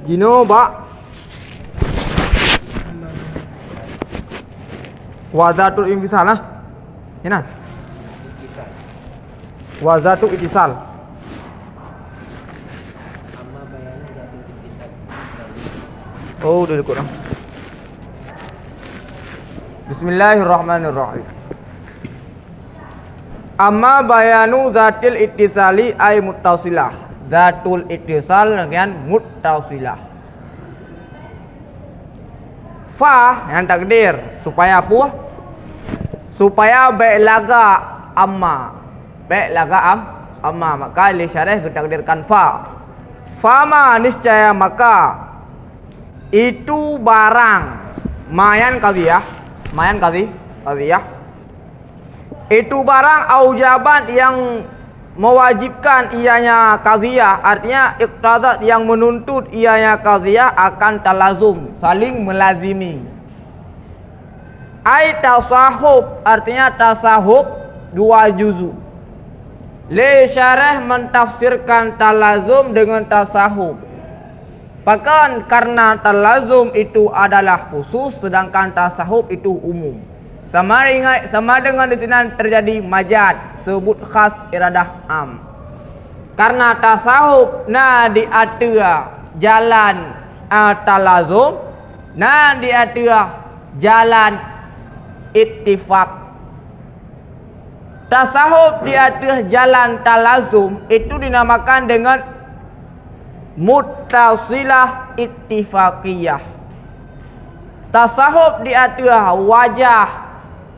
Jinoba wazatul infisal lah. Ini wazatul itisal. Oh, udah ikut lah. Bismillahirrahmanirrahim. Amma bayanu zatil ittisali ay muttasilah. Zatul ittisal dengan muttasilah. Fa yang takdir supaya apa? Supaya laga amma. Laga amma, maka li syarah ditakdirkan fa. Fama niscaya maka itu barang mayan qadhiyah, itu barang aujaban yang mewajibkan ianya qadhiyah, artinya iqtadat yang menuntut ianya qadhiyah akan talazum, saling melazimi. Ai tasahub, artinya tasahub dua juzu. Le syarah mentafsirkan talazum dengan tasahub. Bahkan karena talazum itu adalah khusus, sedangkan tasahub itu umum. Sama dengan di sini terjadi majaz, sebut khas iradah am. Karena tasahub di atia jalan talazum, di atia jalan ittifaq. Tasahub di atia jalan talazum itu dinamakan dengan muttasilah ittifaqiyah. Tasahub di atas wajah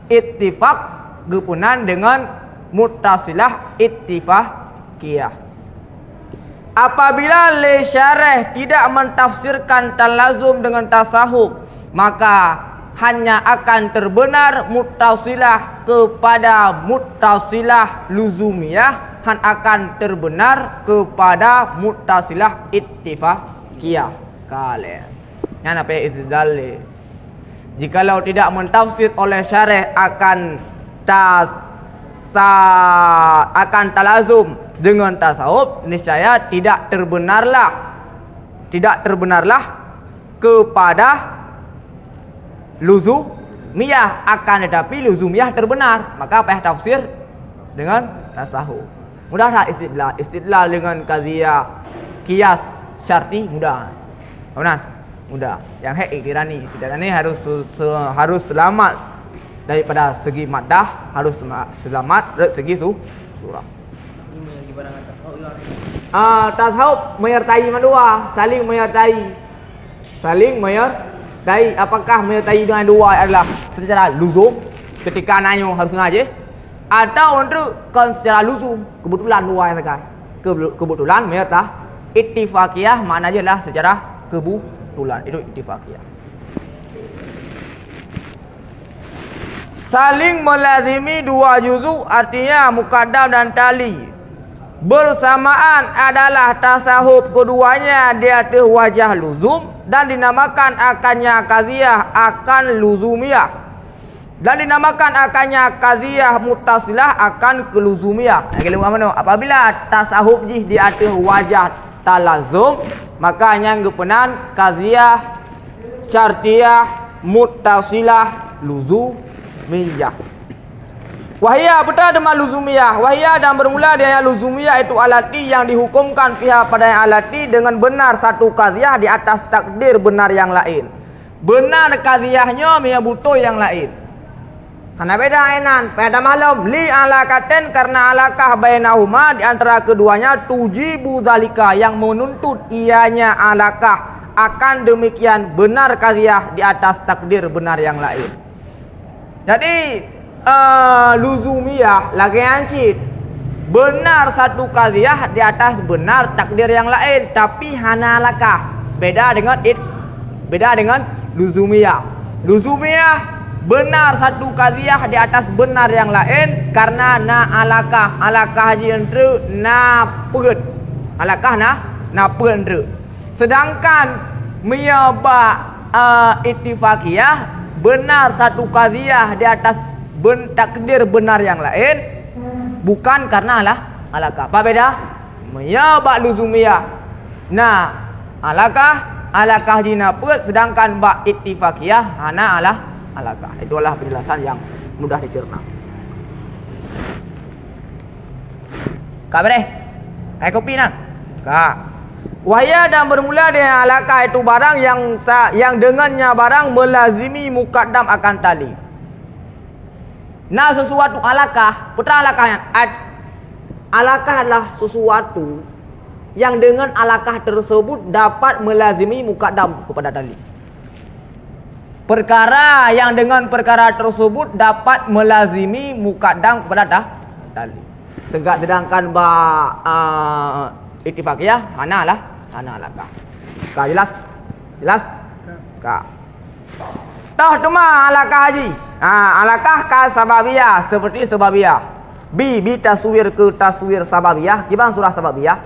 ittifaq gepunan dengan muttasilah ittifaqiyah. Apabila li syarah tidak mentafsirkan talazum dengan tasahub, maka hanya akan terbenar muttasilah kepada muttasilah luzumiyah, akan terbenar kepada muttasilah ittifaqiyah. Kalian yang apa istidlal? Jikalau tidak mentafsir oleh syarah akan talazum dengan tasawuf, niscaya tidak terbenarlah kepada luzumiyah, akan tetapi luzumiyah terbenar, maka apa tafsir dengan tasawuf. Mudah tak istidlal dengan qadhiyah qiyas syarti? Mudah. Benar? Mudah. Yang iktirani, iktirani harus selamat daripada segi maddah, harus selamat dari segi surah. Ini gimana kata? Tasawuf menyertai dua, saling menyertai. Apakah menyertai dengan dua adalah secara luzum ketika nanya harus ngaji, atau untuk secara luzum kebetulan dua yang tekan, kebetulan menyertai. Ittifaqiyah maknanya adalah secara kebetulan, itu ittifaqiyah. Saling melazimi dua juzu artinya muqaddam dan tali. Bersamaan adalah tasahub keduanya di atas wajah luzum, dan dinamakan akannya qadhiyah akan luzumiyah, dan dinamakan akannya qadhiyah muttasilah akan keluzumiyah. Apabila tasahub di atas wajah talazum, maka yang gepenan qadhiyah syartiyah muttasilah luzumiyah. Wahia betul dengan luzumiyah. Wahia dan bermula dengan luzumiyah itu alati yang dihukumkan pihak pada yang alati dengan benar satu qadhiyah di atas takdir benar yang lain. Benar qadhiyahnya butuh yang lain. Karena beda enan pada malam li alakaten, karena alakah bainahuma di antara keduanya tujibu zalika yang menuntut ianya alakah akan demikian benar qadhiyah di atas takdir benar yang lain. Jadi luzumiyah lagi ancit benar satu qadhiyah di atas benar takdir yang lain, tapi hana alakah beda dengan luzumiyah. Luzumiyah benar satu qadhiyah di atas benar yang lain karena alakah haji entre peut alakah peut. Sedangkan miyaba ittifaqiyah benar satu qadhiyah di atas takdir benar yang lain bukan karena alakah. Apa beda? Miyaba luzumiyah alakah alakah jina put, sedangkan ba ittifaqiyah hana alakah. Itulah penjelasan yang mudah dicerna. Kak bereh? Kayak kopi nak? Kak. Wahya dan bermula dengan alakah itu barang yang dengannya barang melazimi mukaddam akan tali. Nah sesuatu alakah, putra alakahnya. Alakah adalah sesuatu yang dengan alakah tersebut dapat melazimi mukaddam kepada tali. Perkara yang dengan perkara tersebut dapat melazimi mukaddam kepada tali. Sedangkan ba ittifaqiyah hana alakah. Kak jelas? Jelas? Kak. Tahu cuma alakah haji. Alakah ka sababiyah seperti sababiyah. Bi taswir ke taswir sababiyah. Gimana surah sababiyah?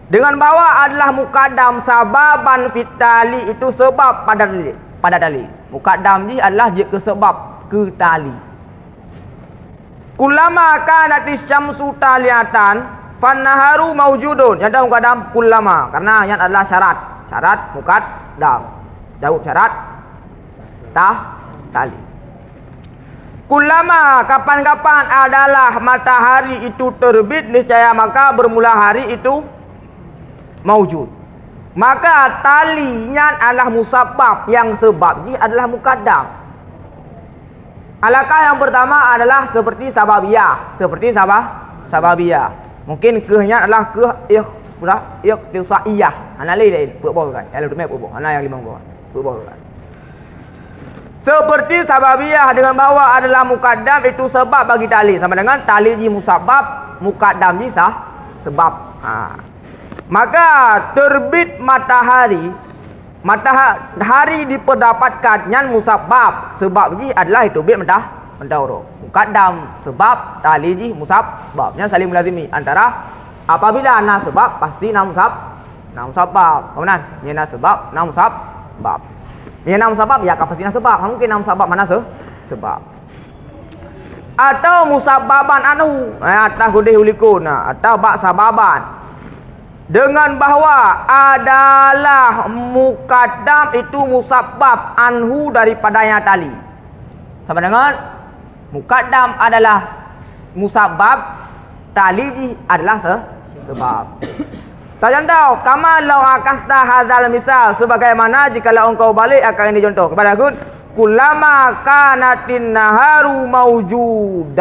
Dengan bahawa adalah mukaddam sababan fitali, itu sebab pada tali. Mukaddam ni adalah jika sebab ke tali. Kullama kanatis syamsu taliatan fannaharu maujudun. Yang dah mukaddam kullama, karena yang adalah syarat mukaddam. Jawab syarat tali. Kullama kapan-kapan adalah matahari itu terbit, niscaya maka bermula hari itu maujud. Maka talinya adalah musabbab, yang sebab ini adalah mukaddam. Alakah yang pertama adalah seperti sababiyah, sababiyah. Mungkin kehnya adalah ikhtisaiyah. Ana lain buat kan. Yang lebih buat. Ana yang lima buat kan. Seperti sababiyah dengan bahawa adalah mukaddam itu sebab bagi tali, sama dengan tali ji musabbab, mukaddam ji sebab. Maka terbit matahari diperdapatkan yang musabbab, sebab ji adalah itu terbit mentahuru. Mukaddam sebab, tali ji musabbab, yang saling melazimi antara apabila na sebab pasti na musabbab. Kemudian ni na sebab, na musabbab. Ni na musabbab ya pasti na sebab. Mungkin na musabbab mana sebab. Atau musabbaban anu atas gudih ulikun, atau bak sababan. Dengan bahawa adalah mukaddam itu musabbab anhu daripadanya tali. Sama dengan mukaddam adalah musabbab, tali adalah sebab. Tajan tahu, kama law akasta hadzal misal, sebagaimana jikalau engkau balik akan ini contoh kepada aku, kullama kanatin naharu maujud.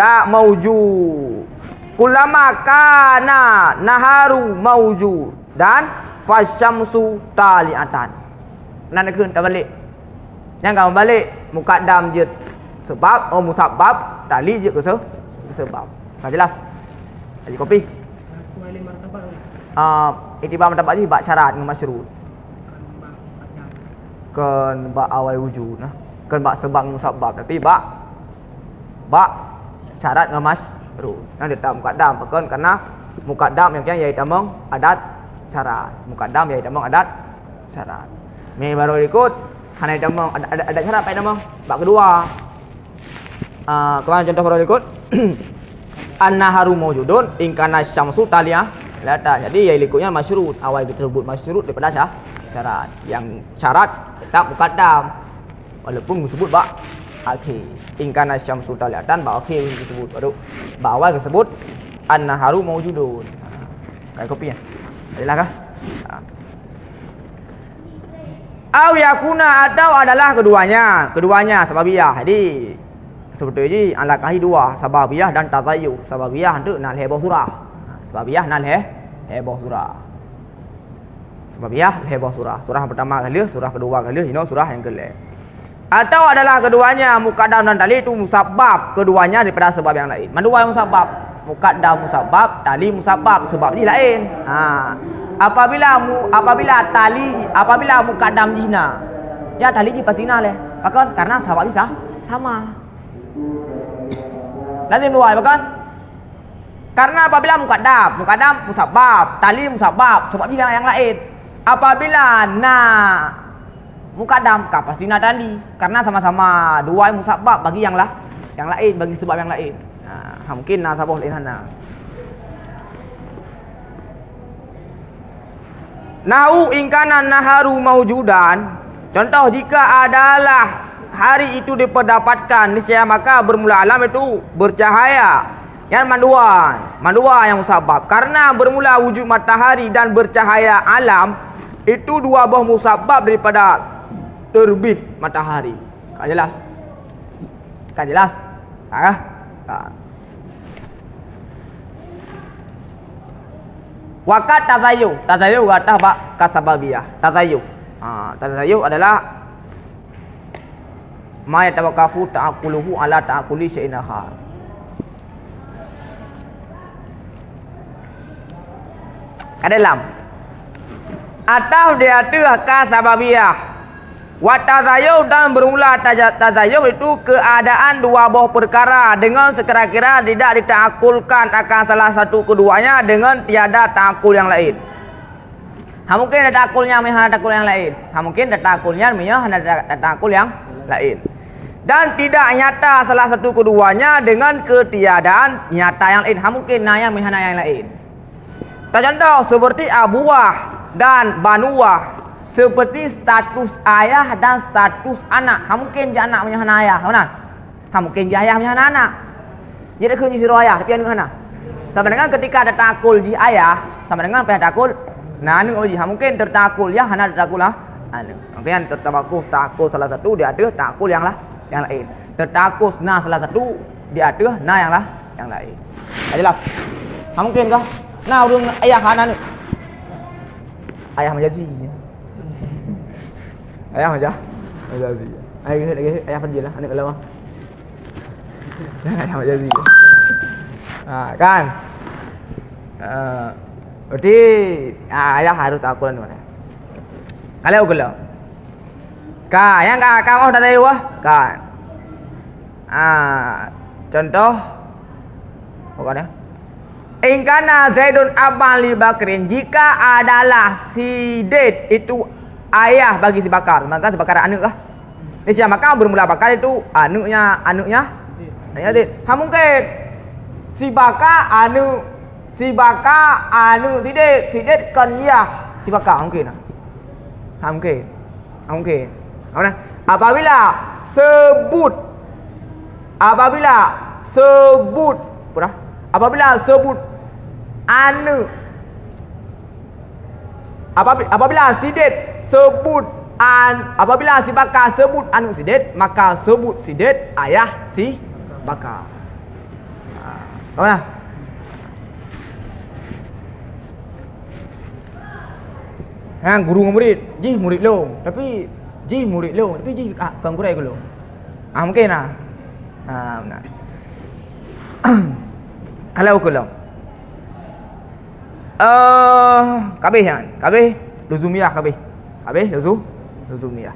Kullama kana naharu maujud dan fasyamsu taliatan. Nan keun tak balik. Yang kau balik mukaddam je sebab, musabbab, tali je ke sebab. Tak jelas. Jadi kopi. Suali martabat. Itibar martabat ni bab syarat dengan masyruut. Kan bab awal wujud nah. Kan bab sebab musabbab, tapi bab syarat dengan masyruut. Nah dia tak mukaddam, kan karena mukaddam yang kian iaitu among adat syarat. Mukaddam iaitu among adat syarat. Ni baru ikut hanya iaitu among adat syarat apa iaitu among bab kedua. Kemana contoh baru ikut? An-naharu mawjudun in kana syamsu taliyah lata. Jadi yang ikutnya masyruut, awal tersebut masyruut daripada syarat. Yang syarat tetap mukaddam walaupun disebut bab akhir. In kana syamsu taliyatan bab akhir disebut, baru bab awal disebut an-naharu mawjudun. Kayak kopi ya. Adalah kah? Au yakuna, atau adalah keduanya sababiyah. Jadi seperti ini alakahi dua, sababiyah dan tazayyuh. Sababiyah itu nak heboh surah. Sababiyah nak heboh surah. Sababiyah heboh surah. Surah pertama kali, surah kedua kali, ini surah yang kelima. Atau adalah keduanya mukaddam dan tali itu musabbab, keduanya daripada sebab yang lain. Mana yang musabbab? Mukaddam musabbab, tali musabbab, sebab ni lain. Apabila mukaddam jina, ya tali ji pasti na leh. Bahkan karena sebab bisa sama. Lazim dua, bukan? Karena apabila mukaddam musabbab, tali musabbab, sebab dia yang lain. Apabila mukaddam pasti na tali, karena sama-sama dua musabbab bagi yang lain, bagi sebab yang lain. Mungkin sabah lain sana. Nahu ingkana naharu maujudan. Contoh jika adalah hari itu diperdapatkan, niscaya maka bermula alam itu bercahaya. Yang mandua yang musabab. Karena bermula wujud matahari dan bercahaya alam itu dua buah musabab daripada terbit matahari. Tak jelas? Tak jelas? Tak? Wakat tazayyu. Tazayyu kata bak kasababiyah. Tazayyu. Tazayyu adalah ma yatawaqafu ta'aquluhu ala ta'aquli syai'in akhar. Kadalam. Atau dia tu kasababiyah. Wa tazayyu dan bermula tazayyu itu keadaan dua buah perkara dengan sekira-kira tidak ditaakulkan akan salah satu keduanya dengan tiada taakul yang lain. Mungkin ada taakulnya mihana taakul yang lain. Mungkin ada taakulnya mihana taakul yang lain. Dan tidak nyata salah satu keduanya dengan ketiadaan nyata yang lain. Mungkin naya mihana yang lain. Contoh seperti abuwah dan banuwah. Seperti status ayah dan status anak. Mungkin je anak punya ayah, benar? Mungkin je ayah punya anak. Jadi kerja siro ayah, tapi anu mana? Sama dengan ketika ada takul di ayah, sama dengan apa takul? Nah, anu uji. Mungkin tertakul ya, hana tertakul lah. Anu. Mungkin tertabakuh takul salah satu dia ada takul yang lain. Tertakul nah salah satu dia ada nah yang lain. Jelas? Mungkin kah? Nah, urung ayah hana ni. Ayah menjadi. Ayah aja. Ayah pergi lah. Anak lama. Ayah jadi. Kan. Berarti ayah harus takulan mana? Kalau. Yang kamu dah tahu kan? Contoh. Pokoknya. Ingkana Zaidun abang li Bakrin. Jika adalah si Zaid itu ayah bagi si Bakar, maka si Bakar anak kah? Niscaya maka bermula Bakar itu anaknya Zaid. Mungkin si Bakar anu si Zaid, si Zaid kan ya si Bakar mungkin. Mungkin. Apabila sebut anu apabila si Zaid apabila si Bakar sebut anu si Zaid, maka sebut si Zaid ayah si Bakar. Tahu tak? Guru dengan murid, murid lo, tapi kan guru aku lo. Mungkin lah. Benar. Kalau aku lo. Kabeh kan? Kabeh luzumiyah kabeh. Luzumiyah.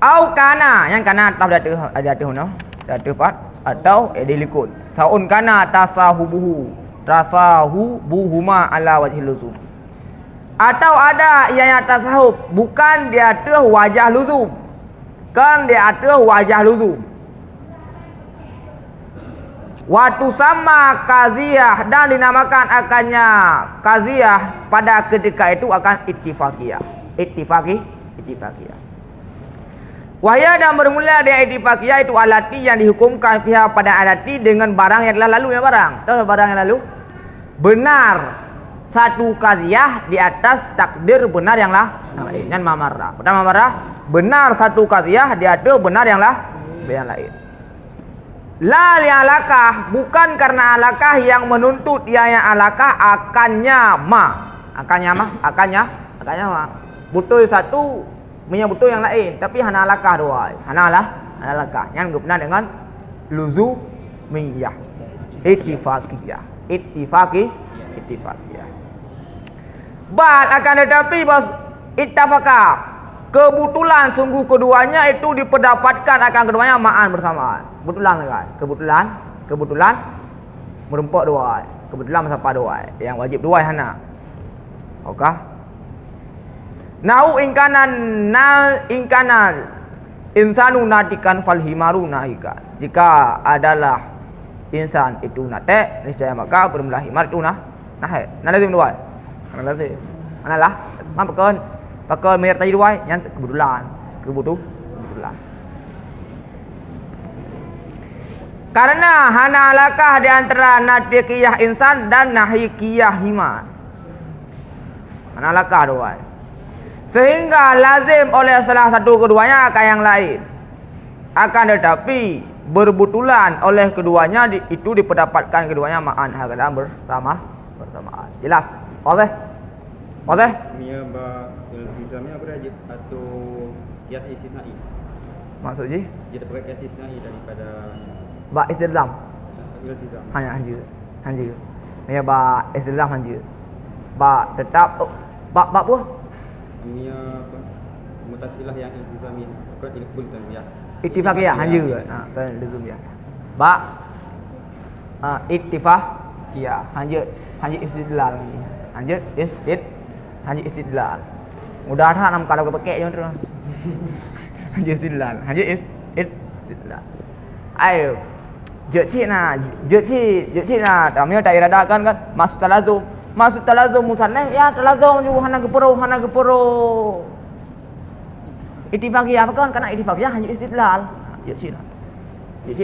Au kana, yang kana atau ada no. Ada part atau edilikun. Saun kana tasahubuhuma ala wajhil luzum. Atau ada yang tasahub bukan di atas wajah luzum. Kan di atas wajah luzum. Waktu sama qaziyah dan dinamakan akannya qaziyah pada ketika itu akan ittifaqiyah. Ittifaqiyah. Wahya dan bermula dari ittifaqiyah itu alati yang dihukumkan pihak pada alati dengan barang yang telah lalu ya barang. Tahu barang yang lalu? Benar satu qaziyah di atas takdir benar yang lain. Dan mamarrah. Pertama mamarrah benar satu qaziyah di atas benar yang lain. La li alakah, bukan karena alakah yang menuntut dia yang alakah akannya ma. Akannya ma. Betul satu, punya betul yang lain, tapi hana alakah dua. Hana alakah yang benar dengan luzumiyah. Ittifaqiyah. Bal akan tetapi bos ittafaqah. Kebetulan sungguh keduanya itu diperdapatkan akan keduanya ma'an bersamaan. Kebetulan merempak dua. Kebetulan masa dua. Yang wajib dua hana. Okah? Nau ingkanan insanu natikan fal himaru nahika. Jika adalah insan itu nate niscaya maka bermula himar itu nah lazim dua lazim analah pakai menyertai dua yang kebetulan karena hana alakah di antara nahdiyah insan dan nahikiyah himar. Hana alakah dua. Sehingga lazim oleh salah satu keduanya akan yang lain. Akan tetapi berbetulan oleh keduanya itu diperdapatkan keduanya ma'an hakadan bersamaan. Jelas? Boleh? Mia ba iltizamnya berajib atau kias istisnai. Maksudnya? Jadi pakai kias istisnai daripada ba istilzam. Iltizam. Hanya. Mia ba istilzam hanya. Ba tetap ba apa? Mia mutasilah yang iltizami bukan ilkul tanbiyah. Ittifaqiyah hanya. Kan lazim ya. Ba ittifaqiyah hanya istidlal ni. Hanya istidlal. Mudah-mudahan nam kalau pakai je tu. Hanya istidlal. Hanya istidlal. Ayo. Jeci na. Tamnya tak iradakan kan masuk talazum musannaf ya talazum juga hana gepero. Ittifaqiyah apa kan karena ittifaqiyah hanya istidlal. Jeci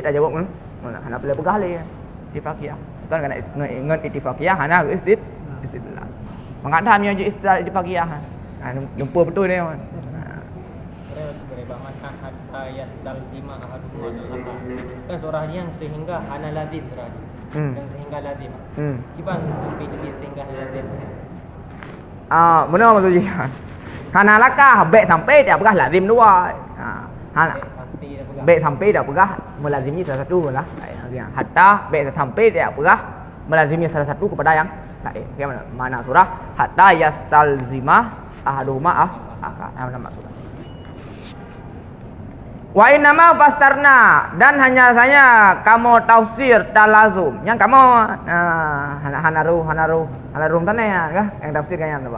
dah jawab mana hana boleh pegah le. Ittifaqiyah kan karena ingat ittifaqiyah hana istidlal. Mengadamnya je istidlal ittifaqiyah. Jumpa betul ni. Berbamakan hatta yastalzima ahaduhuma al-akhar. Kan surah yang sehingga hana lazim surah ni. Dan sehingga lazim. Gimana sampai dia sehingga lazim? Benar maksud dia. Hana lakah baik sampai dia pegah lazim dua. Hana baik sampai dia pegah melazimi salah satu lah. Hatta baik sampai dia pegah melazimi salah satu kepada yang lain. Bagaimana? Mana surah hatta yastalzima ahaduhuma al-akhar. Nama surah. Wa innama fastarna dan hanya saja kamu tafsir talazum. Yang kamu hanaru tane ya, yang tafsir kan yang tu.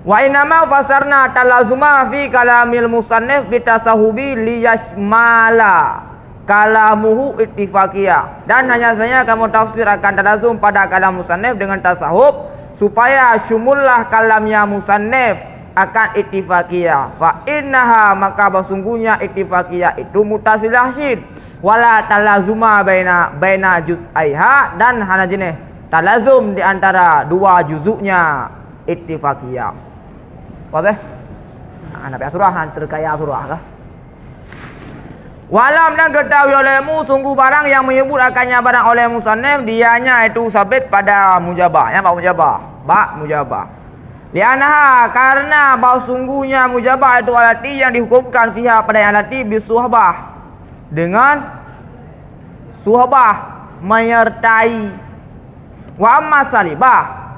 Wa innama fasarna talazuma fi kalamil musannif bitasahubi liyashmala kalamuhu ittifaqiyah. Dan hanya saja kamu tafsir akan talazum pada kalam musannif dengan tasahub supaya syumullah kalamnya musannif akan ittifaqiyah. Fa innaha maka sesungguhnya ittifaqiyah itu mutasilah syid wala talazuma baina juz'aiha dan hana jenis talazum di antara dua juzuknya ittifaqiyah. Boleh? Nabi surah terkaya surah kah? Walam dan ketahui olehmu sungguh barang yang menyebut akannya barang oleh musannif dianya itu sabit pada mujabah. Yang ba mujabah. Lianaha karena bahawa sungguhnya mujabah itu alati yang dihukumkan fiha pada yang alati bisuhbah dengan suhbah menyertai. Wa amma salibah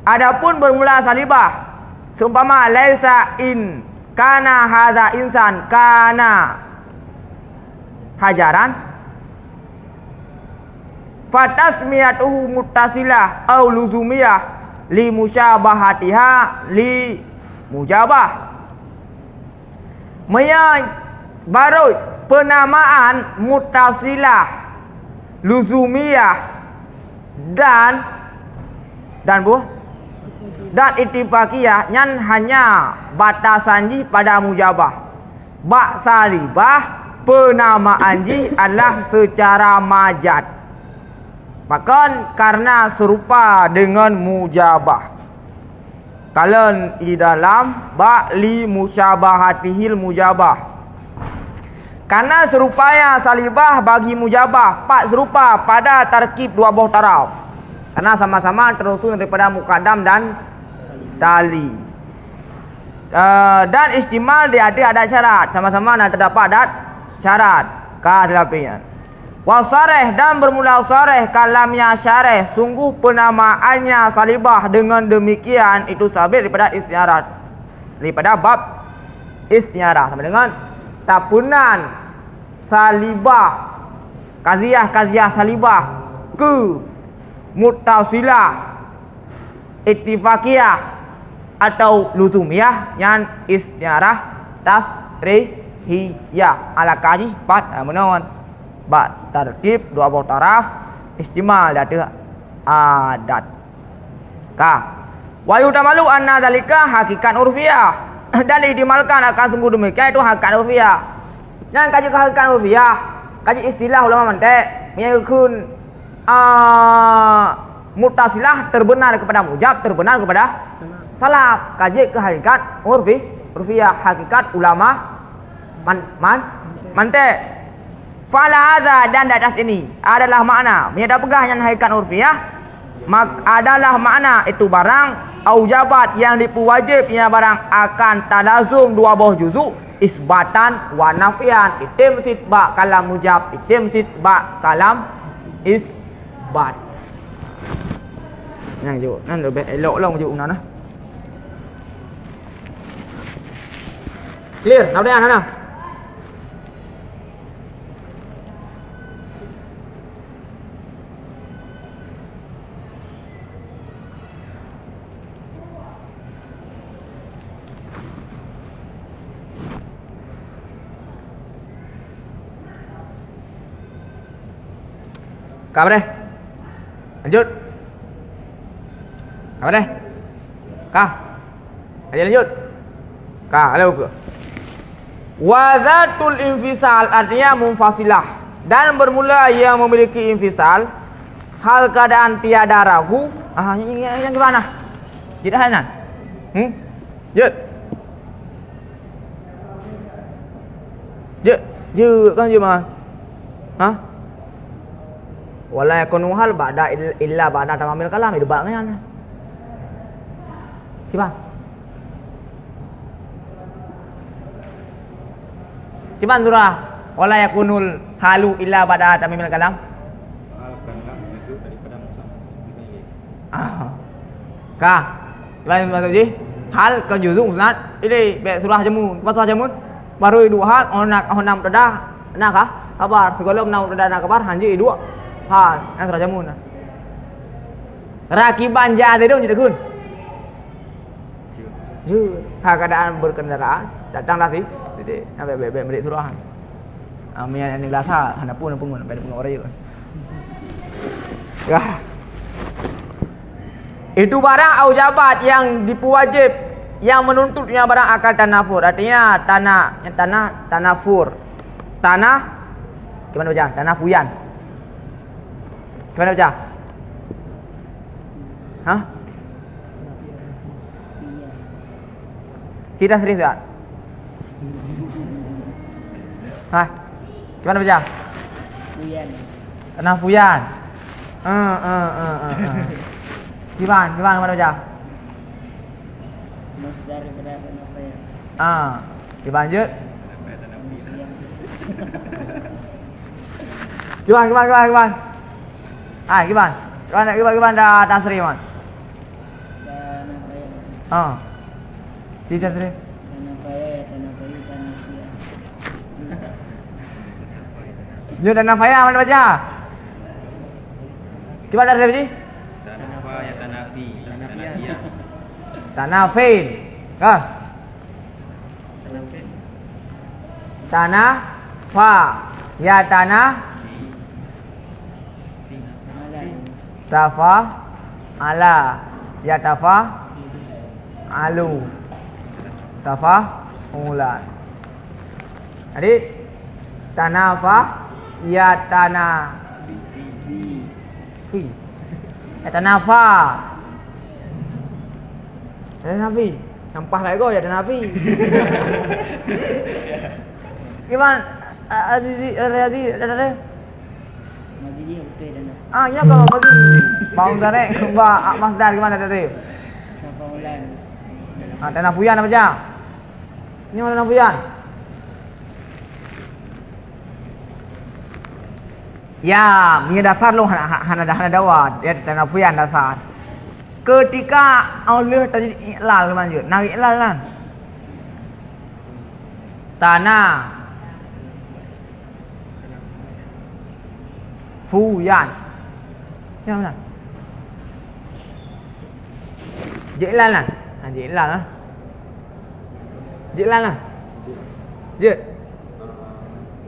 adapun bermula salibah seumpama laisa in kana hadza insan kana hajaran fatasmiyatuhu muttasilah au luzumiyah li musyabahatiha li mujabah. Baru penamaan muttasilah luzumiyah dan ittifaqiyah yang hanya batasan ji pada mujabah. Ba salibah penamaan ji adalah secara majaz. Maka karena serupa dengan mujabah. Kalau di dalam ba'li musyabahatihil mujabah. Karena serupanya salibah bagi mujabah pak serupa pada tarkib dua buah taraf. Karena sama-sama terusun daripada muqaddam dan tali. Dan istimal dia ada syarat. Sama-sama nak terdapat adat syarat. Kehadapian. Wasareh dan bermula sareh kalamnya syareh sungguh penamaannya salibah dengan demikian itu sabit daripada istiarat daripada bab istiarah sama dengan tapunan salibah kaziah salibah ke muttasilah ittifaqiyah atau luzumiyah yang istiarah tasrihiyah ala kaji pat menawan isbat tarkib dua buah taraf istimal datu adat ka wa yutamalu anna zalika hakikat urfiyah dan diistimalkan akan sungguh demikian itu hakikat urfiyah. Yang kaji hakikat urfiyah, kaji istilah ulama mantek menyebutkan muttasilah terbenar kepada mujab, terbenar kepada salaf. Kaji ke hakikat urfiyah, hakikat ulama mantek. Fala hadza dan di atas ini adalah makna menyadap pegah yang hakikat urfiyah adalah makna itu barang aujabat yang dipuwajibnya barang akan talazum dua buah juzuk isbatan wa nafian. Itim sitba kalam mujab, itim sitba kalam isbat. Yang juk nan lebih elok lah juk mana nah. Clear, nào đây nào. Apa deh? Lanjut. Apa deh? Kah? Ayo lanjut. Kah, halo ke? Wazatul infisal artinya munfasilah dan bermula yang memiliki infisal hal keadaan tiada ragu. Yang gimana? Tidak hanan. Jut. Jut kan je mah. Hah? Wala yakunu hal ba'da illa ba'da tamamil kalam itu baknya. Siapa? Gimana surah? Wala yakunul halu illa ba'da tamamil kalam. Hal kanlah juzuk daripada musnad. Kah? Gimana maksud ji? Hal ke juzuk musnad. Ini surah jamun. Pas surah jamun baru dua hal onam tada. Nak kah? Kabar segala onam tada nak kabar hanji dua. Hal yang surah jamun. Rakiban jahaz itu jadi kun. Jujur. Keadaan berkendaraan datang lagi. Jadi sampai bebek beri surah. Amian yang gelasa hendak pun pengun sampai pengun orang juga. Ya. Itu barang aujabat yang dipuwajib yang menuntutnya barang akal tanafur. Artinya tanafur. Tanah gimana baca? Tanah fuyan. Gimana baca? Hah? Kita serius tak? Hah? Gimana baca? Fuyan. Tanah fuyan. Gimana baca? Masdar berapa apa ya? Dilanjut. Gimana? Gimana dah tasrif man? Dan apa ya? Cerita tasrif. Dan apa ya? Dan apa ya? Dan apa ya? Jud dan nafaya mana baca? Gimana tasrif ji? Tanah ya tanafi, tanafiyah. Tanafin. Kah? Tanah fa ya tanah tafa ala ya tafa alu tafa ulan. Jadi tanafa ya tanah fi ya tanafa tanafi nampak lagi kau ya tanafi. Gimana Azizi ada Magi dia betul dan ya kalau bagi bang dari mbak Masdar gimana tadi? apa ulan? Tanah fuyan apa aja? Ini mana tanah fuyan? Ya, punya dasar lu hana dawat ya tanah fuyan dasar. Ketika Allah tadi iklal lanjut, nak iklal kan? Tanah fuyan. Ya benar. Jilal lah. Jilal lah. Jilal lah. Je.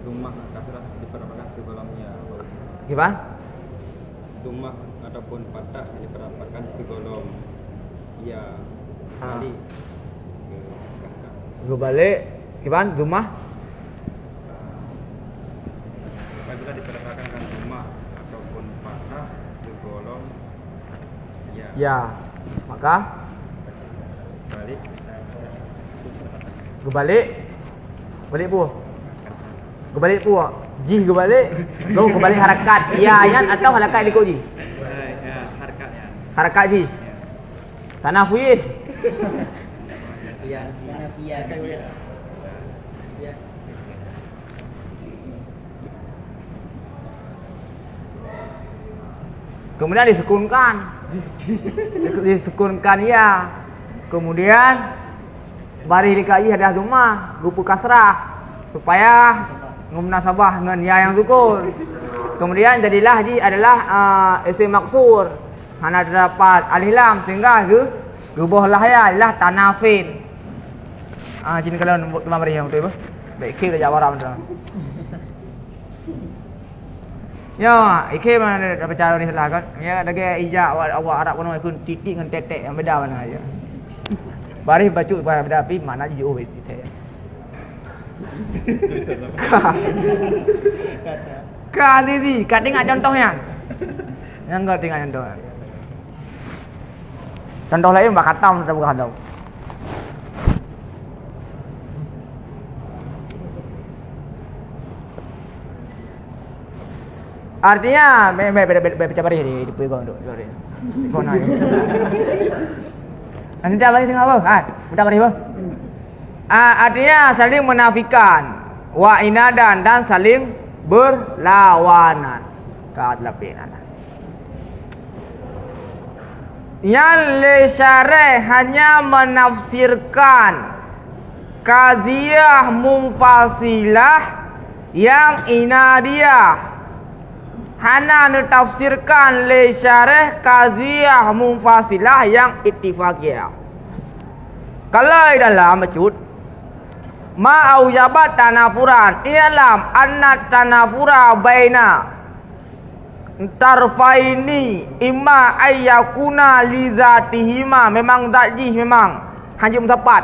Rumah kasrah diperapkan sebelumnya Gimana? Dumah ataupun patah yang diperapatkan segolong ia balik ke kakak. Gue balik. Gimana? Dumah? Apabila diperapatkan dengan dumah ataupun patah segolong ia Ya. Maka balik gue balik. Balik pu. Gue balik pu. Ji gue balik. Gue balik harakat. Ya yan atau harakat ikut ji? harkatnya. Harakat ji. Tanah fuyin. Iya, Hanafiyan. Ya. Kemudian disukunkan. Disukunkan ya. Kemudian bari dikai hadiah rumah, rupa kasrah supaya munasabah dengan ya yang sukun. Kemudian jadilah ji adalah isim maksur. Hana terdapat alif lam sehingga gubahlah ya adalah tanafin. Cina kalau buat teman bari yang betul apa? Baik ke Jawa Arab betul. Ya, ikhe mana dapat cara ni salah kan? Ya, ada ijak awak Arab kono ikut titik dengan tetek yang beda mana aja. Bari baca pada beda api mana je oh titik. Kali ni, kat tengok contohnya. Yang kau tengok contoh. Contoh lain bak khatam atau bukan tahu. Artinya baca bari di pegang tu. Sorry. Kau nak. Anda bari tengok apa? Baca bari apa? Artinya saling menafikan wa inadan dan saling berlawanan. Kat lapinan. Yang le syarah hanya menafsirkan qadhiyah munfasilah yang inadiyah. Hana menafsirkan le syarah qadhiyah munfasilah yang ittifaqiyah. Kalau dalam maksud ma aujabat tanafuran i'lam anna tanafura baina tarfaini imma ayyakuna li zatihima memang takjih memang hanya tepat.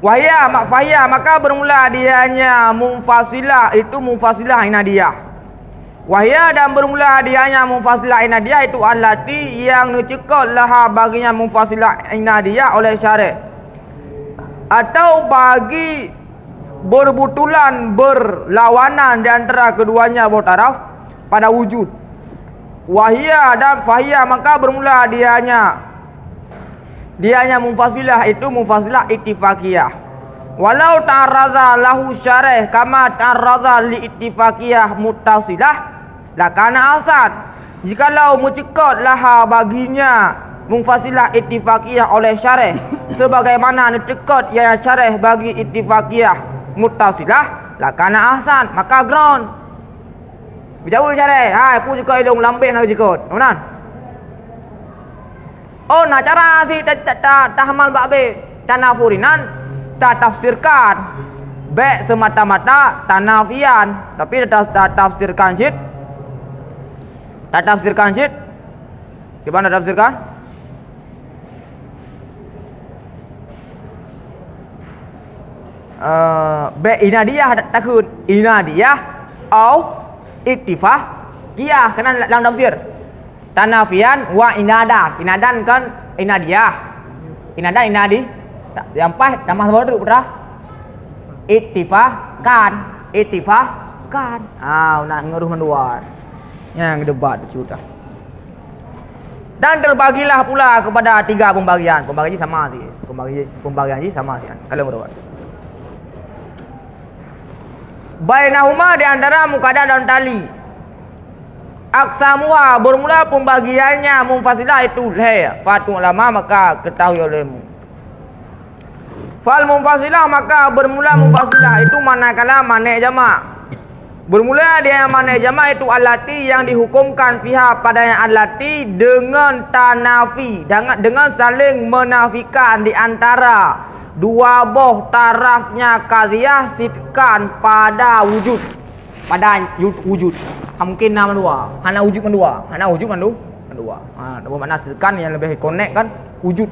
Wahya makfahya maka bermula dianya munfasilah itu munfasilah inadiyah. Wahya dan bermula dianya munfasilah inadiyah itu allati yang dicekal laha baginya munfasilah inadiyah oleh syarah. Atau bagi berbutulan berlawanan di antara keduanya bertaraf pada wujud. Wahya dan fahya maka bermula dianya munfasilah itu munfasilah ittifaqiyah. Walau ta'arradza lahu syarah kama ta'arradza li ittifaqiyah muttasilah lakana asad. Jikalau mucikot laha baginya munfasilah ittifaqiyah oleh syarah sebagaimana dicekot ya syarah bagi ittifaqiyah muttasilah lakana ahsan maka ground. Bijau syarah aku juga ilung lambek nak jikot benar. Oh nak cara si tahmal babe tanafurinan tak tafsirkan baik semata-mata tanafian tapi tak tafsirkan jid. Tak tafsirkan jid. Gimana tafsirkan? Inadiyah takun inadiyah au ittifaqiyah kena dalam tafsir. Tanafian wa inada. Inadan kan inadiyah. Inadan inadi. Yang pas tambah baru berah. Ittifaqan. Nak ngeruh menduar. Yang debat sudah. Dan terbagilah pula kepada 3 pembagian. Pembagian sama sih. Pembagian sama sih. Kalau menurut. Bainahuma di antara muqaddam dan tali. Aksamuha bermula pembagiannya munfasilah itu leh. Fatu ulama maka ketahui olehmu. Fal munfasilah maka bermula munfasilah itu manakala manik jamak. Bermula dia manik jamak itu alati yang dihukumkan fiha padanya alati dengan tanafi dengan saling menafikan di antara dua boh tarafnya qadhiyah sidkan pada wujud. pada wujud. Mungkin nama dua. Hana wujud mendua. Hana wujud mendua. Dua makna sidkan yang lebih connect kan wujud.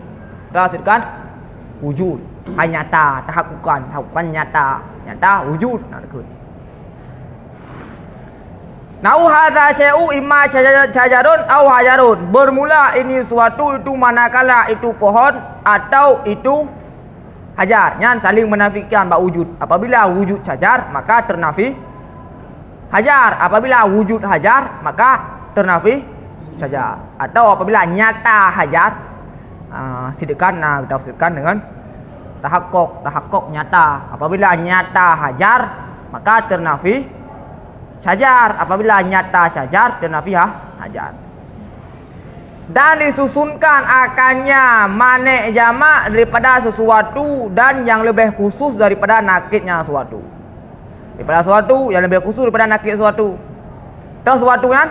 Dah sidkan wujud. Nyata, tahakukan nyata. Nyata wujud. Nah, dekut. Nau hadza syai'u imma syajarun au hajarun. Bermula ini suatu itu manakala itu pohon atau itu hajar. Yang saling menafikan bak wujud. Apabila wujud syajar maka ternafi hajar. Apabila wujud hajar maka ternafi syajar. Atau apabila nyata hajar sidkan kita tafsirkan dengan tahakkuk nyata. Apabila nyata hajar maka ternafi syajar. Apabila nyata syajar ternafi hajar. Dan disusunkan akannya manik jamak daripada sesuatu dan yang lebih khusus daripada nakidnya sesuatu. Daripada sesuatu yang lebih khusus daripada nakid sesuatu. Tahu sesuatu kan?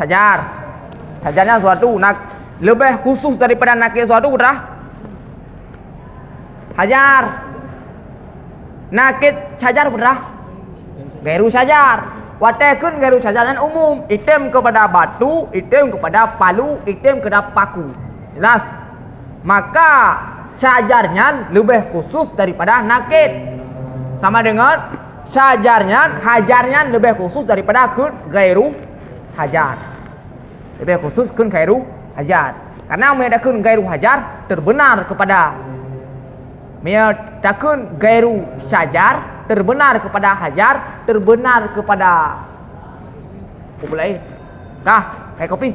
Syajar. Syajarnya sesuatu lebih khusus daripada nakid sesuatu dah. Hajar. Nakid syajar dah. Gairu syajar. Watakun gairu syajaran umum. Item kepada batu, item kepada palu, item kepada paku. Jelas? Maka syajarnya lebih khusus daripada nakid. Sama dengan syajarnya, hajarnya lebih khusus daripada kun gairu hajar. Lebih khusus kun gairu hajar. Karena menyatakan gairu hajar terbenar kepada menyatakan gairu syajar terbenar kepada hajar, terbenar kepada apa lain? Kayak kopi.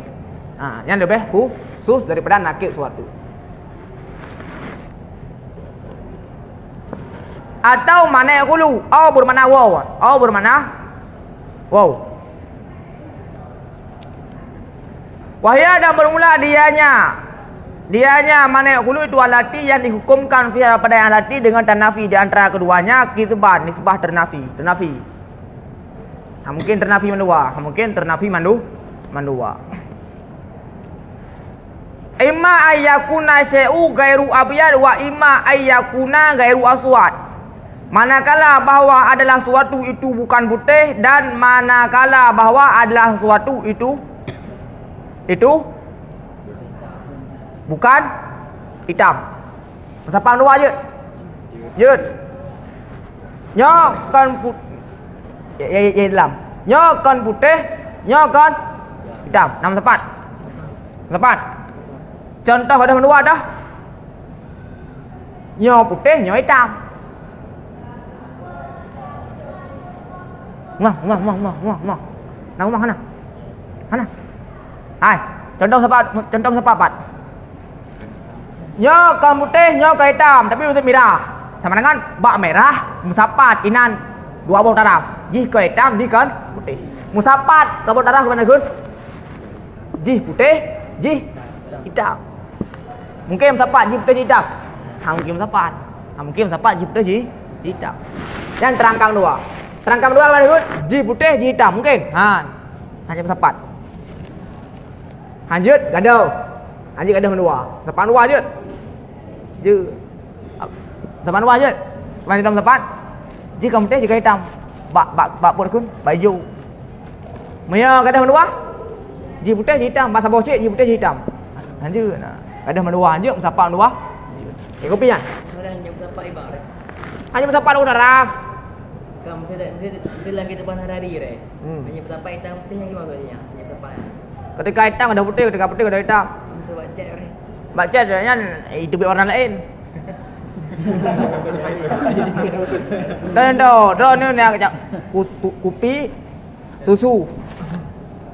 Yang lebih khusus daripada nakid suatu. Atau mana yaqulu? Au bermakna waw. Au bermakna waw. Wahya dan bermula dianya mana yaqulu itu alati yang dihukumkan fiha pada yang alati dengan tanafi di antara keduanya kitban nisbah ternafi. Mungkin ternafi mandua, mungkin ternafi mandua. Imma ayyakuna syai'u gairu abyad wa imma ayyakuna gairu aswad. Manakala bahwa adalah suatu itu bukan putih dan manakala bahwa adalah suatu itu bukan hitam. Siapa dua je? Jut. Nyokan putih. Ya dalam. Nyokan putih, nyokan hitam. Nama tepat. Tepat. Contoh ada dua dah. Nyo putih, nyo hitam. Ngah. Nama mana? Mana? Hai. Contoh sepapat. Nyo kan putih, nyo kan hitam, tapi untuk merah. Sama dengan bak merah, musapat inan dua buah taraf. Ji kan hitam, ji kan putih. Musapat dua buah taraf ke mana kun? Ji putih, ji hitam. Mungkin musapat ji putih, ji hitam. Mungkin musapat. Mungkin musapat ji putih, ji hitam. Dan terangkan dua ke mana kun? Ji putih, ji hitam. Mungkin. Hanya musapat. Lanjut gaduh. Lanjut gaduh dua. Sepan dua je. Sepan dua je. Mana dalam sepan? Jika putih, jika hitam. Bak pun kun baju. Maya gaduh dua. Ji putih, ji hitam. Bahasa bocik, ji putih, ji hitam. Lanjut. Gaduh dua lanjut sepan dua. Kopi kan? Hanya berapa ibarat? Hanya sepan udara. Kamu tidak bilang gitu pada hari re. Hanya berapa hitam putihnya gimana bedanya? Hanya berapa? Ketika hitam ada putih, ketika putih ada hitam. Baca jangan itu biar orang lain. Dan ni nak kopi susu.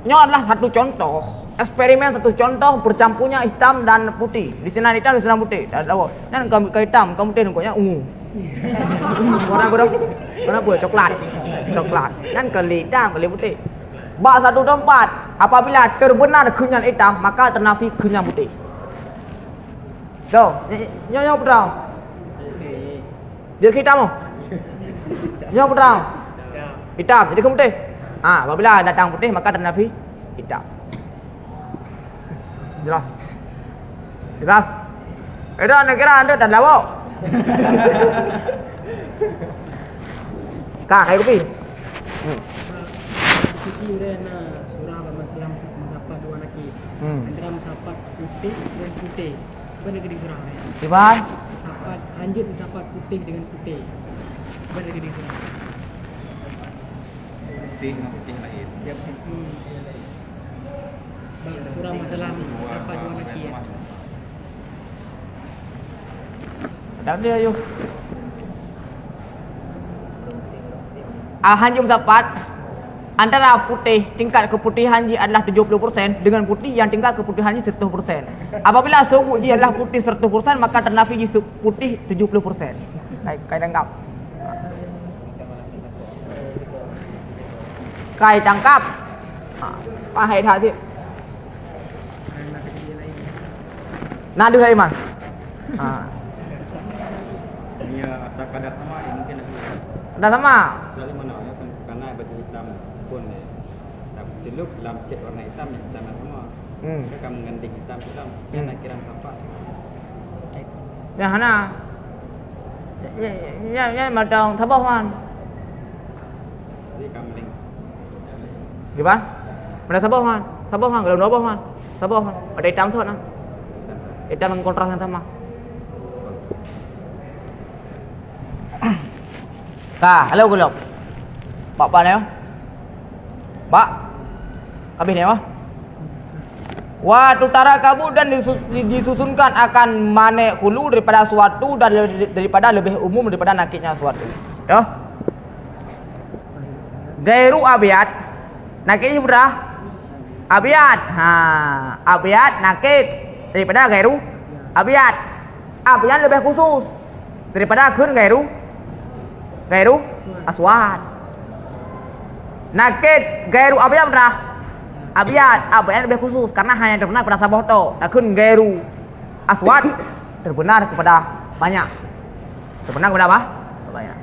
Ini adalah satu contoh. Eksperimen satu contoh bercampurnya hitam dan putih. Di sana hitam, di sana putih. Dan kamu hitam, kamu putih namanya ungu. Warna apa dong? Warna apa? Coklat. Dan kali hitam, kali putih. Bak satu tempat, apabila terbenar kenyang hitam, maka ternafi kenyang putih. Nyo pedang. Dia hitam. Nyo pedang. Hitam, jadi ke putih. Apabila datang putih, maka ternafi hitam. Jelas. Itu negara anda dan lawak. Kayak kopi. Tadi udah surah masalah musafat dua nakit. Antara musafat putih dan putih. Apa yang surah? Iban. Musafat lanjut musafat putih dengan putih. Apa yang surah? Putih dengan putih lain. Ya putih. Surah masalah musafat dua nakit. Dah dia yuk. Hanji musafat antara putih tingkat keputihan ji adalah 70% dengan putih yang tingkat keputihan ji 100%. Apabila sungguh ji adalah putih 100% maka ternafi ji putih 70%. Baik, kai tangkap. Kai tangkap. Pahai dah dia. Nadu hai man. Ini atas kadar sama ini mungkin lagi. Dah sama. Soalnya mana ya kan karena baju hitam pun ya. Tapi celup dalam cat warna hitam yang hitam semua. Mereka mengganti hitam yang nak kira apa? Ya hana. Ya macam thabah man. Jadi kambing. Gimana? Mana thabah man? Thabah man, kalau thabah man. Thabah man. Ada hitam tu nah. Hitam dengan kontras yang sama. Kah, halo gulok. Pak ni oh. Pak. Habis ni oh. Wa tutara kabut dan disusunkan akan manek hulu daripada suatu dan daripada lebih umum daripada nakitnya suatu. Ya. Gairu abiyat. Nakitnya berapa? Abiyat. Abiyat nakit daripada gairu abiyat. Abiyat lebih khusus daripada kun gairu aswad. Nakit gairu abiyat berapa? Abiyat lebih khusus karena hanya terbenar pada sabah tu. Takun gairu aswad terbenar kepada banyak. Terbenar kepada apa? Banyak.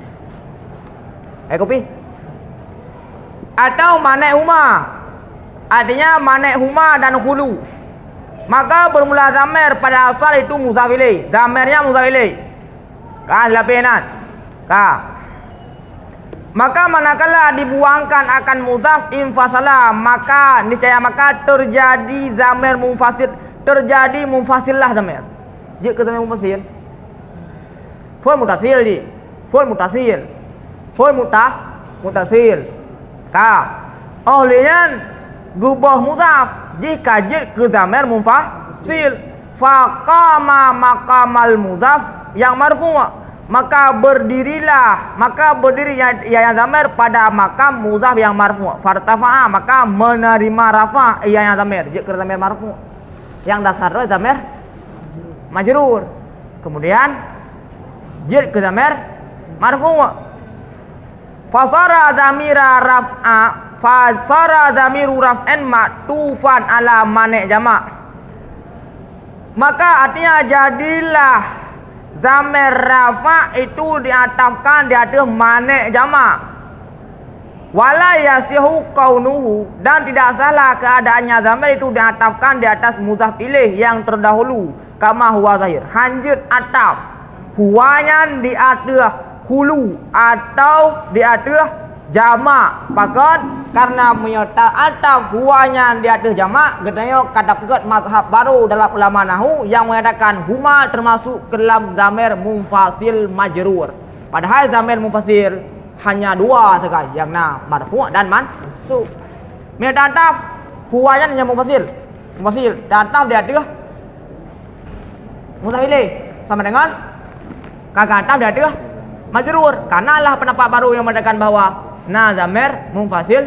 Kopi. Atau manek huma. Artinya manek huma dan hulu. Maka bermula zamir pada asal itu mudhaf ilaih. Zamirnya mudhaf ilaih. Kan lapinan. Ka. Maka manakala dibuangkan akan mudhaf infasala maka niscaya maka terjadi zamir munfasil, terjadi munfasillah zamir. Jika zamir munfasil, fa'il mutasil di, fa'il mutasil, fa'il mutasil. Ka. Olehnya gubah mudhaf jika jid ke zamir munfasil faqama maqamal mudhaf yang marfu' maka berdiri yang zamir pada makam mudhaf yang marfu'. Fartafa'a maka menerima rafa' yang zamir jika zamir marfu' yang dasar zamir majrur. Kemudian jid ke zamir marfu'. Fasara zamira raf'a fasara zamiru raf'an ma'tufan ala manik jama'. Maka artinya jadilah zamir rafa' itu diatafkan di atas manik jama'. Wala yasihu kaunuhu dan tidak salah keadaannya zamir itu diatafkan di atas mudhaf ilaih yang terdahulu kama huwa zahir. Hanjut ataf huwanya di atas hulu atau di atas jama'. Pakat karena menyerta ataf huwanya di atas jama', katanya kata pekat mazhab baru dalam ulama nahwu yang mengatakan huma termasuk ke dalam zamir munfasil majrur. Padahal zamir munfasil hanya dua saja, yang marfu' dan mansub. Menyerta ataf huwanya hanya munfasil dan ataf di atas mudhaf ilaih sama dengan kata ataf di atas majrur. Karena lah pendapat baru yang mengatakan bahwa zamir munfasil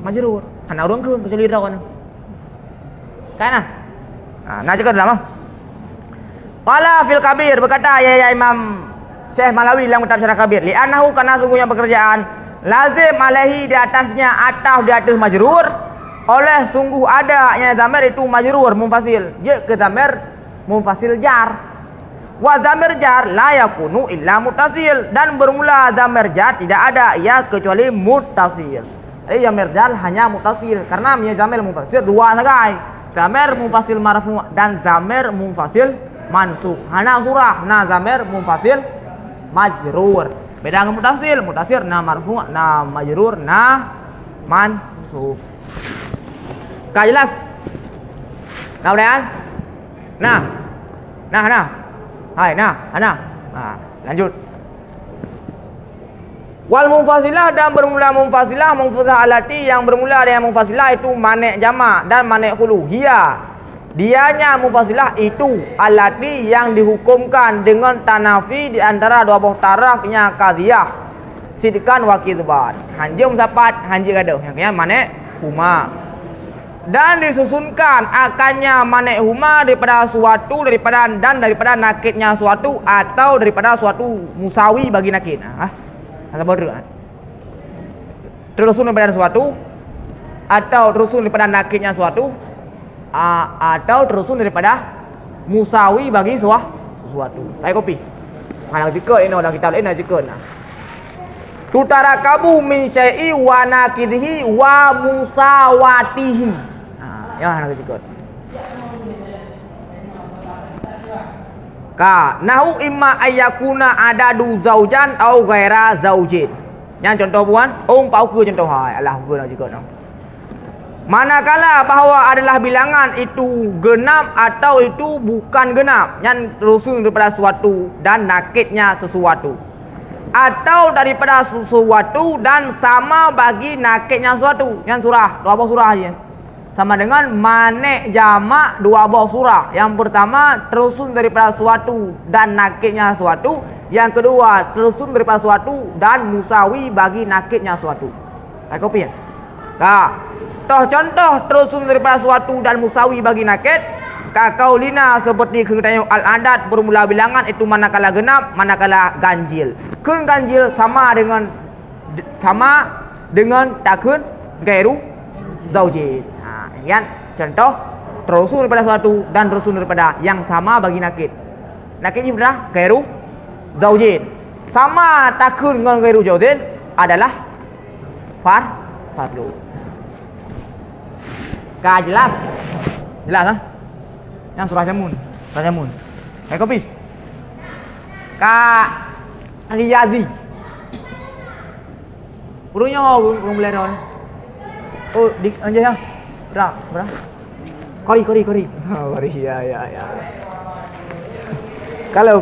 majrur. Hana urang keun pasal ira kan. Kana. Nah juga dalam. Qala fil kabir berkata ya Imam Syekh Malawi dalam kitab Syarah Kabir, li'annahu kana sungguhnya pekerjaan lazim alaihi di atasnya ataf di atas majrur, oleh sungguh adanya zamir itu majrur munfasil. Je ke zamir munfasil jar. Wa zamir jar la yakunu illa muttasil dan bermula zamir jar tidak ada ia kecuali muttasil. Zamir jar hanya muttasil karena zamir munfasil dua saja. Zamir munfasil marfu' dan zamir munfasil mansub. Hana surah zamir munfasil majrur. Beda dengan muttasil na marfu' na majrur na mansub. mahzuf. Kah jelas? Nah, udahan? Nah. Hai, nah. Lanjut. Wal munfasilah dan bermula munfasilah alati yang bermula dengan munfasilah itu manik jamak dan manik hulu. Dianya munfasilah itu alati yang dihukumkan dengan tanafi di antara dua buah tarafnya qadhiyah sidqan wa kidban. Hanjum sapat hanji gaduh. Yang manik huma. Dan disusunkan akannya manik huma daripada nakitnya suatu atau daripada suatu musawi bagi nakit. Terusun daripada suatu atau terusun daripada nakitnya suatu atau terusun daripada musawi bagi suatu. Saya kopi. Mana jika ini dah kita lain jika nah. Tutarakabu min syai'i wa nakidhi wa musawatihi. Ya nak jika. Ka nahu imma ayyakuna adadu zaujan au ghaira zaujin. Yang contoh puan, pau ke contoh hai. Alah ke nak juga noh. Manakala bahawa adalah bilangan itu genap atau itu bukan genap, yang terusun daripada suatu dan nakitnya sesuatu. Atau daripada sesuatu dan sama bagi nakitnya sesuatu. Yang surah, dua buah surah aja. Sama dengan manik jamak dua buah surah. Yang pertama terusun daripada suatu dan nakitnya suatu. Yang kedua terusun daripada suatu dan musawi bagi nakitnya suatu. Saya kopi ya. Contoh terusun daripada suatu dan musawi bagi nakit. Kakaulina seperti kengetahuan al-adat bermula bilangan itu manakala genap, manakala ganjil. Kun ganjil sama dengan takun gairu zaujin. Yang contoh terusun daripada suatu dan terusun daripada yang sama bagi nakit. Nakitnya berapa? Gairu zaujin. Sama takun dengan gairu zaujin adalah fardu. Kah jelas? Jelas ah? Yang surah jamun. Kopi. Kak Riyazi. Urunya belum belajar. Oh, di anjay ya. Berapa? Kori. Kori ya. Kalau.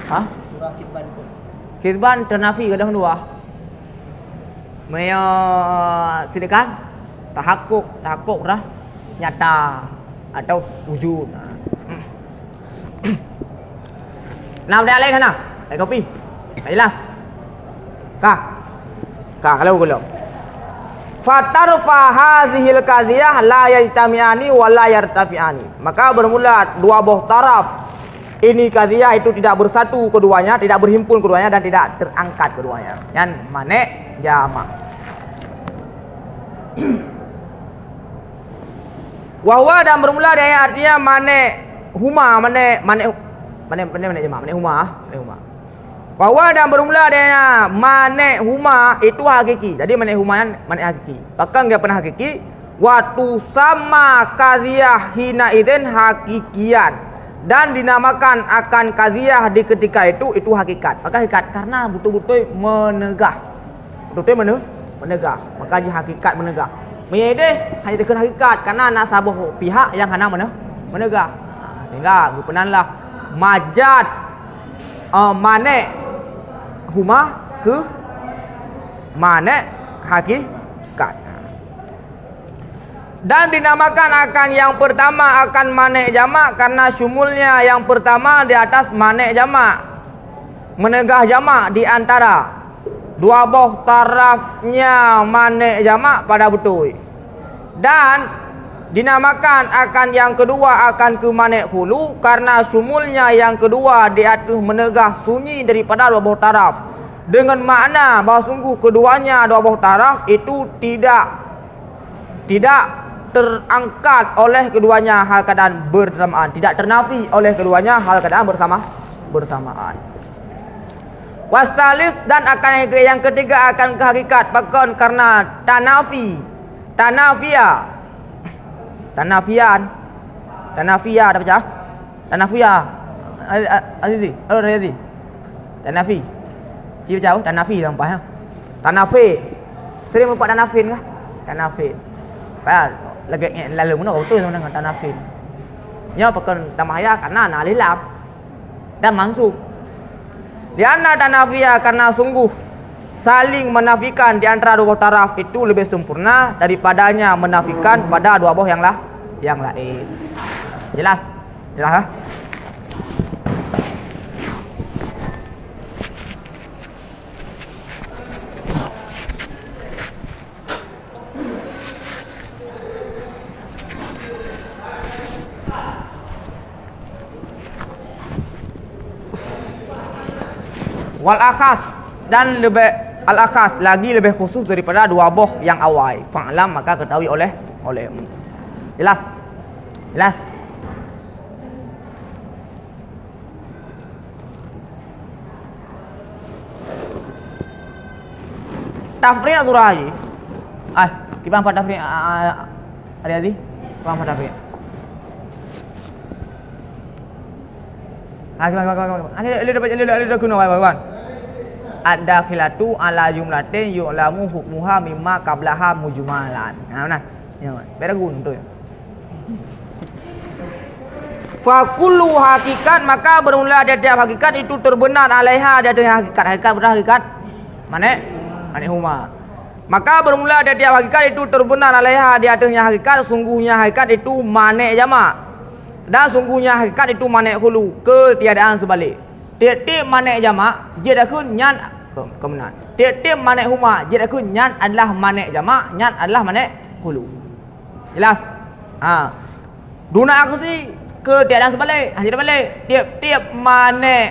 Hah? Surah Kitban ternafi kadang dua. Maya silakan tahakkuk dah nyata atau wujud. Nah, udah lain sana. Baik kopi. Tak jelas. Kah kalau. Fatarfa hadhil qadhiyah la yajtami'ani wa la yartafi'ani. Maka bermula dua buah taraf ini qadhiyah itu tidak bersatu keduanya, tidak berhimpun keduanya dan tidak terangkat keduanya. Yang manik jamak. Wahwa dan bermula dengan artinya manik huma, manik huma. Bahwa dan bermula dengan manik huma itu hakiki. Jadi manik huma manik hakiki. Bahkan dia pernah hakiki. Watu sama qadhiyah hina idzin hakikian. Dan dinamakan akan qadhiyah di ketika itu hakikat. Maka hakikat karena betul-betul menegah. Betul-betul menegah. Maka dia hakikat menegah. Menyedih hanya terkena hakikat karena nak sabuh pihak yang hana menegah. Sehingga gupenanlah majad manik huma ke manik hakikat. Dan dinamakan akan yang pertama akan manik jamak karena syumulnya yang pertama di atas manik jamak, menegah jamak di antara dua buah tarafnya manik jamak pada betul. Dan dinamakan akan yang kedua akan ke manik hulu karena syumulnya yang kedua di atas menegah sunyi daripada dua buah taraf. Dengan makna bahawa sungguh keduanya dua buah taraf itu tidak terangkat oleh keduanya hal keadaan bersamaan, tidak ternafi oleh keduanya hal keadaan bersamaan. Wasalis dan akan yang ketiga akan ke hakikat bahkan karena tanafian dah baca? Azizi. Halo Azizi. Tanafi. Cik jauh tanafi sampai ha. Tanafi. Sering membuat tanafin kah? Tanafin. Pak, lagi lalu mana kau tu dengan tanafin. Nya pakai tamaya karena nalilap dan mansub. Lianna tanafiyah karena sungguh saling menafikan di antara dua taraf itu lebih sempurna daripadanya menafikan pada dua boh yang lain. Jelas? Jelas ha? Wal akhas dan lebih al akhas lagi lebih khusus daripada dua boh yang awal. Fa'lam maka ketahui olehmu. Jelas? Jelas? Tafriq atau raji? Kita apa tafriq? Hari-hari? Kita apa tafriq? Ada guna kawan. Ad-dakhilatu ala jumlatin yu'lamu hukmuha mimma qablaha mujmalan. Nah. Ya, beragun tu. Fa kullu hakikat maka bermula dari hakikat itu terbenar alaiha dari hakikat berhakikat. Mana huma. Maka bermula dari hakikat itu terbenar alaiha di atasnya hakikat sungguhnya hakikat itu manek jamak. Dan sungguhnya hakikat itu manek hulu ketiadaan sebalik. Tiap-tiap manek jamak dia dah kun nyan kemenan. Tiap-tiap manek huma dia dah kun nyan adalah manek jamak, nyan adalah manek hulu. Jelas? Duna aksi ketiadaan sebalik hanya dah balik. Tiap-tiap manek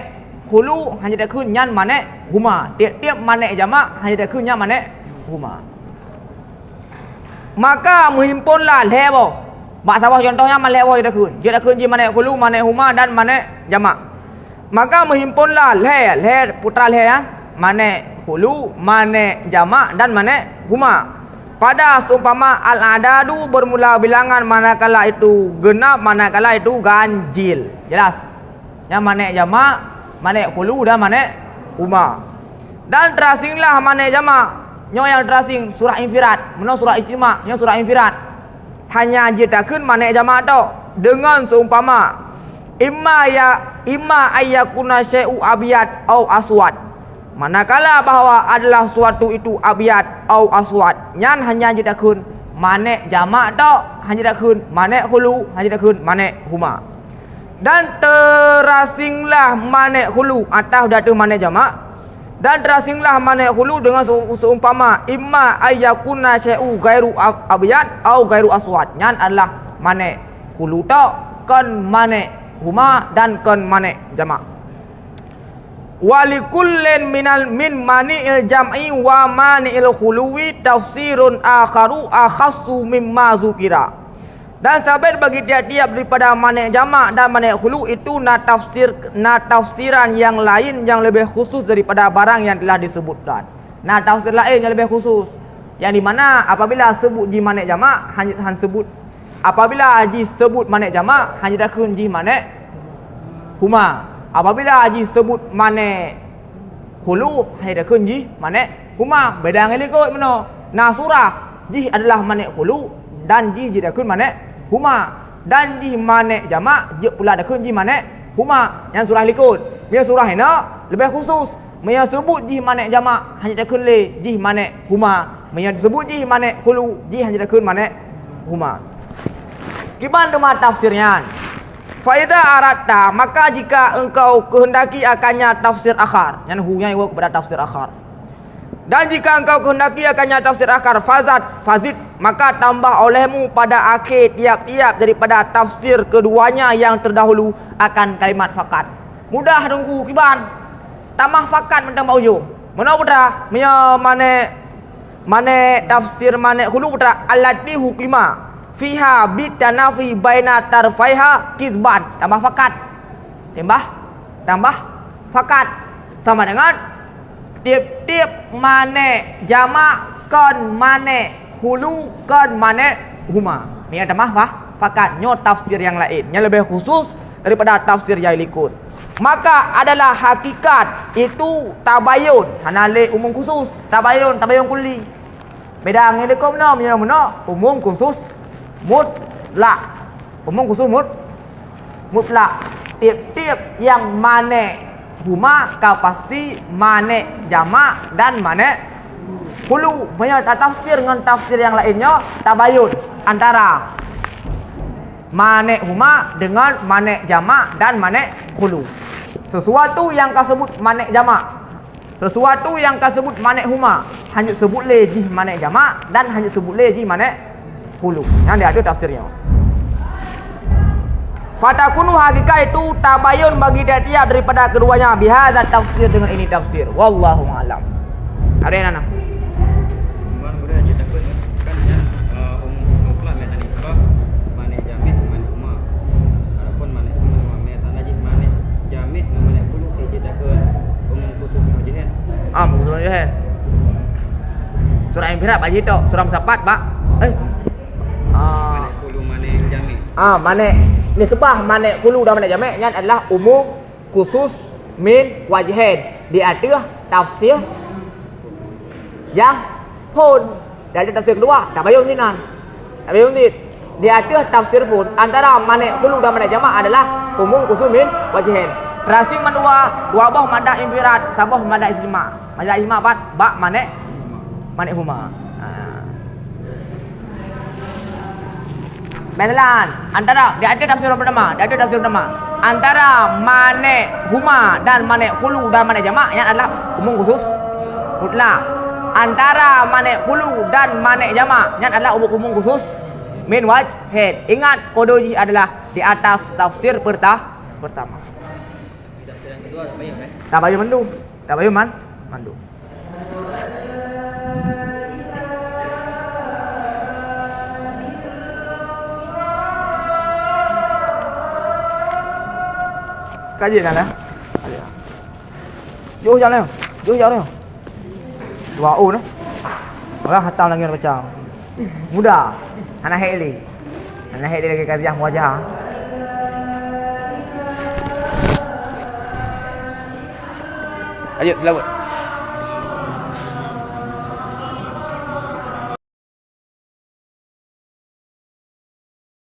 hulu hanya dah kun nyan manek huma. Tiap-tiap manek jamak hanya dah kun nyan manek huma. Maka menghimpunlah lebo. Bak sawah contohnya malek dia dah kun ji manek hulu, manek huma dan manek jamak. Maka menghimpunlah le putra le ya, manek hulu, manek jamak dan manek huma. Pada seumpama al-adadu bermula bilangan manakala itu genap, manakala itu ganjil. Jelas? Yang manek jamak, manek hulu dan manek huma. Dan terasinglah manek jamak. Nyo yang terasing surah infirat, menurut surah ijma', nyo surah infirat. Hanya jitakeun manek jamak tau dengan seumpama imma ayyakuna syai'u abiyat au aswad. Manakala bahwa adalah suatu itu abiyat au aswad, nyan hanya jitakeun manek jamak tau, hanya jitakeun manek hulu, hanya jitakeun manek huma. Dan terasinglah manek hulu atau datu manek jamak. Dan terasinglah manek hulu dengan seumpama imma ayyakuna syai'u gairu abiyat au gairu aswad. Nyan adalah manek hulu tau, kan manek huma dan kan manek jamak. Walikullin min mani'il jam'i wa mani'il khuluwi tafsirun akharu akhassu mimma zukira. Dan sabit bagi tiap-tiap daripada manek jamak dan manek khulu itu tafsiran yang lain yang lebih khusus daripada barang yang telah disebutkan. Tafsir lain yang lebih khusus, yang di mana apabila sebut ji manek jamak hanya sebut, apabila ji sebut manek jamak hanya dakun ji manek huma. Apabila ji sebut manek khulu hanya dakun ji manek huma. Beda dengan ikut mana? Surah ji adalah manek khulu dan ji dakun manek huma, dan ji manek jamak je pula dakun ji manek huma. Yang surah likut dia surah ini lebih khusus, dia sebut ji manek jamak hanya dakun le ji manek huma, dia sebut ji manek hulu ji hanya dakun manek huma. Gimana dengan tafsirnya? Faida aratta, maka jika engkau kehendaki akannya tafsir akhar, yang hunya iwa kepada tafsir akhar. Dan jika engkau kehendaki akannya tafsir akhar fazid, maka tambah olehmu pada akhir tiap-tiap daripada tafsir keduanya yang terdahulu akan kalimat fakat. Mudah tunggu kiban. Tambah fakat mentambah ujung. Mana putra? Mane tafsir mane hulu putra allati hukima fiha bitanafi baina tarfaiha kizban. Tambah fakat. Tambah fakat. Sama dengan tiap-tiap mane jamak kon mane hulu kon mane huma. Ini ada fakat nyo tafsir yang lain yang lebih khusus daripada tafsir yang likut. Maka adalah hakikat itu tabayun. Hanale umum khusus, tabayun kulli. Beda ngelekom no mana umum khusus mutlak. Umum khusus mutlak. Tiap-tiap yang mane huma kau pasti mane jamak dan mane hulu. Banyak tafsir dengan tafsir yang lainnya tabayun antara mane huma dengan mane jamak dan mane hulu. Sesuatu yang kau sebut mane jamak, sesuatu yang kau sebut mane huma, hanya sebut le di mane jamak dan hanya sebut le di mane hulu. Yang dia ada tafsirnya. Fatakunu hakikat itu tabayun bagi dia daripada keduanya. Bihadza tafsir, dengan ini tafsir. Wallahu a'lam. Ada yang mana? Cuman boleh aja takut kan yang umum khusus mutlak metan isbah mane jamid mane huma. Adapun mane huma metan najid mane jamid mane hulu aja takut umum khusus mujahan. Khusus mujahan. Surah Al-Infirat Pak Jito, surah Musapat, Pak. Mane hulu mane jamid. Mane nisbah mane hulu dan mane jamak yang adalah umum khusus min wajhain. Di atas tafsir yang pun dari tafsir kedua tabayun sinan. Tabayun di atas tafsir pun antara mane hulu dan mane jamak adalah umum khusus min wajhain. Rasing kedua dua buah madah infirat, sabah madah ijma. Madah ijma ba mane huma. Beneran antara di atas tafsir pertama, antara mane huma dan mane hulu dan mane jamak yang adalah umum khusus mutlak. Antara mane hulu dan mane jamak yang adalah umum khusus min wajhain. Ingat kodoji adalah di atas tafsir pertama. Tafsir yang kedua tabayun Tabayun mandu. Tabayun mandu. Kaji dah lah. Jauh jalan. Dua U tu. Orang hatam lagi macam. Mudah. Anak heli lagi kajian wajah. Ayo, selamat.